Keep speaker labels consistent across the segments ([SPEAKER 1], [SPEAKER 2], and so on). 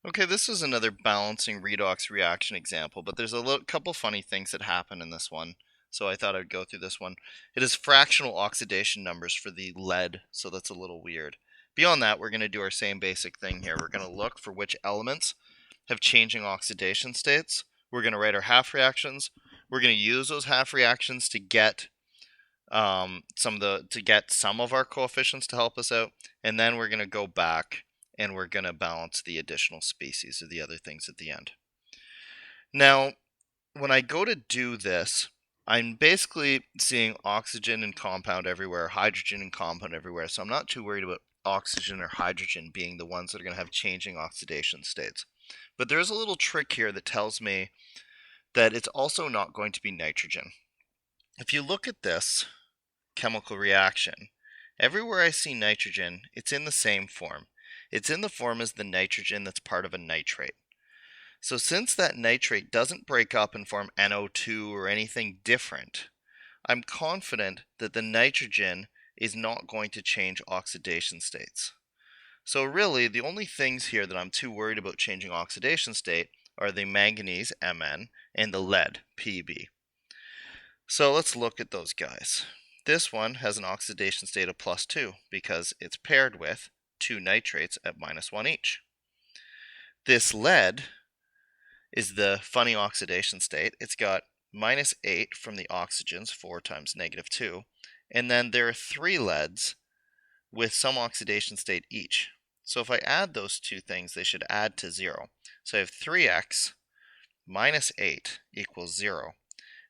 [SPEAKER 1] Okay, this is another balancing redox reaction example, but there's a couple funny things that happen in this one, so I thought I'd go through this one. It is fractional oxidation numbers for the lead, so that's a little weird. Beyond that, we're going to do our same basic thing here. We're going to look for which elements have changing oxidation states. We're going to write our half reactions. We're going to use those half reactions to get some of our coefficients to help us out, and then we're going to go back and we're going to balance the additional species or the other things at the end. Now, when I go to do this, I'm basically seeing oxygen and compound everywhere, hydrogen and compound everywhere, so I'm not too worried about oxygen or hydrogen being the ones that are going to have changing oxidation states. But there's a little trick here that tells me that it's also not going to be nitrogen. If you look at this chemical reaction, everywhere I see nitrogen, it's in the same form. It's in the form as the nitrogen that's part of a nitrate. So since that nitrate doesn't break up and form NO2 or anything different, I'm confident that the nitrogen is not going to change oxidation states. So really, the only things here that I'm too worried about changing oxidation state are the manganese, Mn, and the lead, Pb. So let's look at those guys. This one has an oxidation state of +2 because it's paired with two nitrates at -1 each. This lead is the funny oxidation state. It's got -8 from the oxygens, 4 times -2, and then there are 3 leads with some oxidation state each. So if I add those two things, they should add to 0. So I have 3x minus 8 equals 0.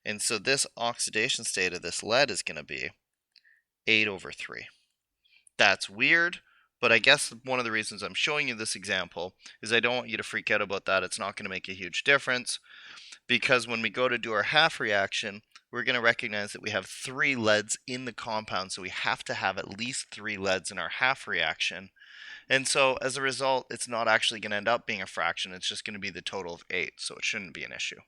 [SPEAKER 1] And so this oxidation state of this lead is going to be 8/3. That's weird, but I guess one of the reasons I'm showing you this example is I don't want you to freak out about that. It's not going to make a huge difference, because when we go to do our half reaction, we're going to recognize that we have 3 leads in the compound, so we have to have at least 3 leads in our half reaction. And so as a result, it's not actually going to end up being a fraction. It's just going to be the total of 8, so it shouldn't be an issue.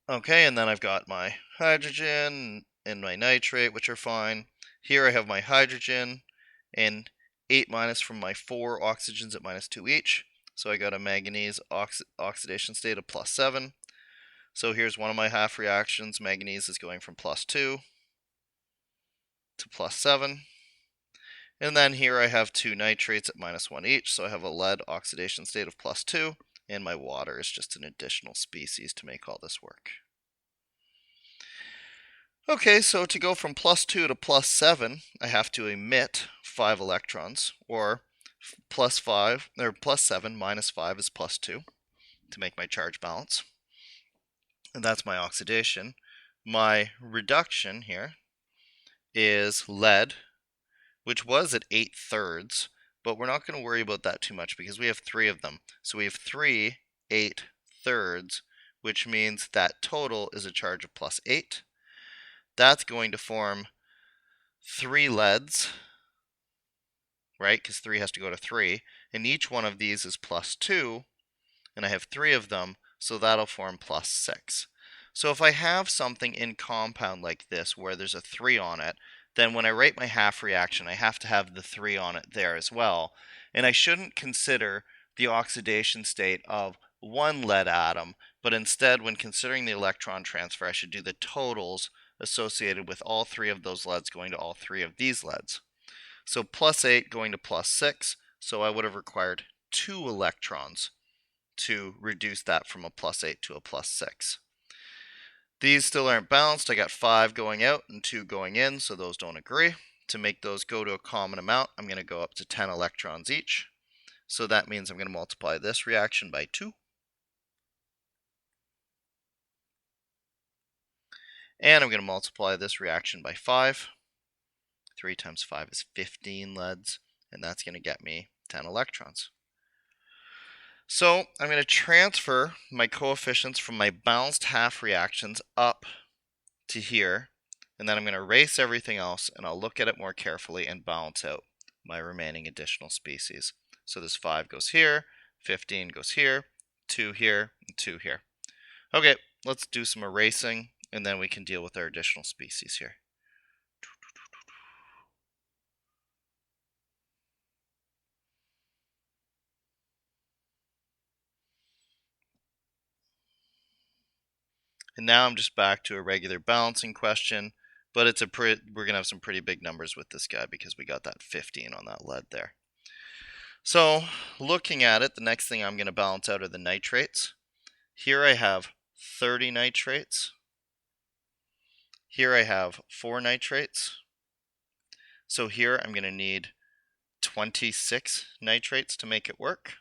[SPEAKER 1] Okay, and then I've got my hydrogen and my nitrate, which are fine. Here I have my hydrogen and 8 minus from my 4 oxygens at -2 each. So I got a manganese oxidation state of +7. So here's one of my half reactions. Manganese is going from +2 to +7. And then here I have 2 nitrates at -1 each. So I have a lead oxidation state of +2. And my water is just an additional species to make all this work. Okay, so to go from +2 to +7, I have to emit 5 electrons, or +5 or +7 minus 5 is +2 to make my charge balance. And that's my oxidation. My reduction here is lead, which was at 8/3, but we're not going to worry about that too much because we have 3 of them. So we have 3 8/3, which means that total is a charge of +8. That's going to form 3 leads, right? Because 3 has to go to 3. And each one of these is +2, and I have 3 of them, so that'll form +6. So if I have something in compound like this where there's a 3 on it, then when I write my half reaction, I have to have the 3 on it there as well. And I shouldn't consider the oxidation state of one lead atom, but instead, when considering the electron transfer, I should do the totals associated with all 3 of those leads going to all 3 of these leads. So +8 going to +6, so I would have required 2 electrons to reduce that from a +8 to a +6. These still aren't balanced. I got 5 going out and 2 going in, so those don't agree. To make those go to a common amount, I'm going to go up to 10 electrons each. So that means I'm going to multiply this reaction by 2. And I'm going to multiply this reaction by 5. 3 times 5 is 15 leads, and that's going to get me 10 electrons. So I'm going to transfer my coefficients from my balanced half reactions up to here, and then I'm going to erase everything else, and I'll look at it more carefully and balance out my remaining additional species. So this 5 goes here, 15 goes here, 2 here, and 2 here. Okay, let's do some erasing, and then we can deal with our additional species here. And now I'm just back to a regular balancing question, but it's we're going to have some pretty big numbers with this guy because we got that 15 on that lead there. So looking at it, the next thing I'm going to balance out are the nitrates. Here I have 30 nitrates. Here I have 4 nitrates. So here I'm going to need 26 nitrates to make it work.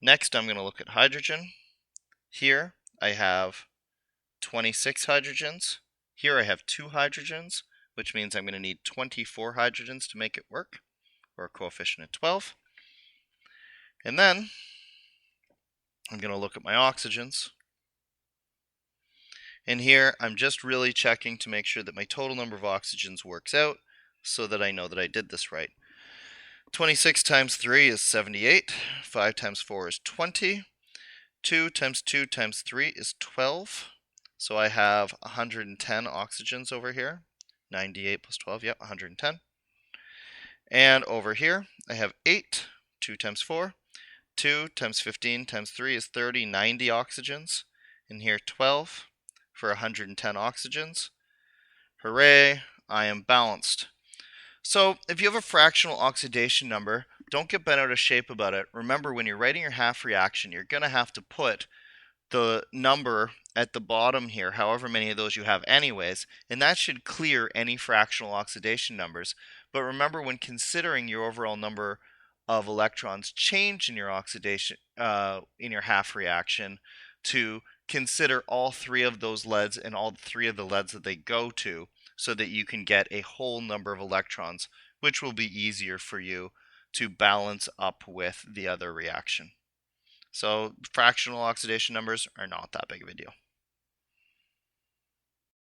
[SPEAKER 1] Next, I'm going to look at hydrogen. Here I have 26 hydrogens. Here I have 2 hydrogens, which means I'm going to need 24 hydrogens to make it work, or a coefficient of 12. And then I'm going to look at my oxygens. And here I'm just really checking to make sure that my total number of oxygens works out so that I know that I did this right. 26 times 3 is 78. 5 times 4 is 20. 2 times 2 times 3 is 12. So I have 110 oxygens over here. 98 plus 12, yep, 110. And over here I have 8. 2 times 4. 2 times 15 times 3 is 30, 90 oxygens. And here 12 for 110 oxygens. Hooray, I am balanced. So if you have a fractional oxidation number, don't get bent out of shape about it. Remember, when you're writing your half reaction, you're going to have to put the number at the bottom here, however many of those you have anyways, and that should clear any fractional oxidation numbers. But remember, when considering your overall number of electrons change in your oxidation, in your half reaction, to consider all 3 of those leads and all 3 of the leads that they go to, so that you can get a whole number of electrons, which will be easier for you to balance up with the other reaction. So fractional oxidation numbers are not that big of a deal.